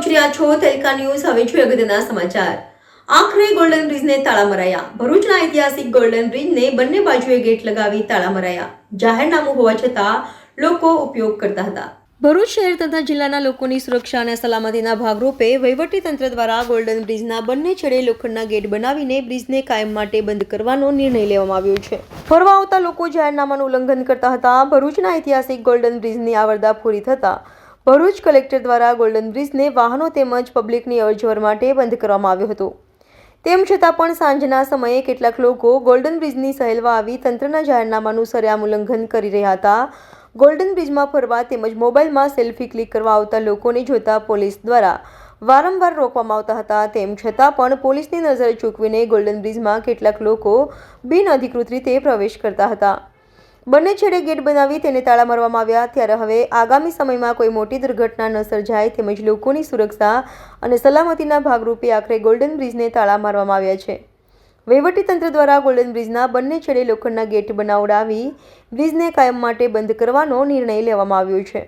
આપ જોઈ રહ્યા છો તહેલકા ન્યૂઝ. હવે જોઈએ અગત્યના સમાચાર. આખરે ગોલ્ડન બ્રિજને તાળા મરાયા. ભરૂચના ઐતિહાસિક ગોલ્ડન બ્રિજને બંને બાજુએ ગેટ લગાવી તાળા મરાયા. જાહેરનામું હોવા છતાં લોકો ઉપયોગ કરતા હતા. ભરૂચ શહેર તથા જિલ્લાના લોકોની સુરક્ષા અને સલામતીના ભાગરૂપે વહીવટીતંત્ર દ્વારા ગોલ્ડન બ્રિજના બંને છેડે લોખંડના ગેટ બનાવીને બ્રિજને કાયમ માટે બંધ કરવાનો નિર્ણય લેવામાં આવ્યો છે. ફરવા આવતા લોકો જાહેરનામાનું ઉલ્લંઘન કરતા હતા. ભરૂચના ઐતિહાસિક ગોલ્ડન બ્રિજની આવરદા પૂરી થતા ભરૂચ કલેક્ટર દ્વારા ગોલ્ડન બ્રિજને વાહનો તેમજ પબ્લિકની અવરજવર માટે બંધ કરવામાં આવ્યો હતો. તેમ છતાં પણ સાંજના સમયે કેટલાક લોકો ગોલ્ડન બ્રિજની સહેલવા આવી તંત્રના જાહેરનામાનું સરેઆમ ઉલ્લંઘન કરી રહ્યા હતા. ગોલ્ડન બ્રિજમાં ફરવા તેમજ મોબાઈલમાં સેલ્ફી ક્લિક કરવા આવતા લોકોને જોતા પોલીસ દ્વારા વારંવાર રોકવામાં આવતા હતા. તેમ છતાં પણ પોલીસની નજર ચૂકવીને ગોલ્ડન બ્રિજમાં કેટલાક લોકો બિનઅધિકૃત રીતે પ્રવેશ કરતા હતા. બંને છેડે ગેટ બનાવી તેને તાળા મારવામાં આવ્યા. ત્યારે હવે આગામી સમયમાં કોઈ મોટી દુર્ઘટના ન સર્જાય તેમજ લોકોની સુરક્ષા અને સલામતીના ભાગરૂપે આખરે ગોલ્ડન બ્રિજને તાળા મારવામાં આવ્યા છે. વહીવટીતંત્ર દ્વારા ગોલ્ડન બ્રિજના બંને છેડે લોખંડના ગેટ બનાવડાવી બ્રિજને કાયમ માટે બંધ કરવાનો નિર્ણય લેવામાં આવ્યો છે.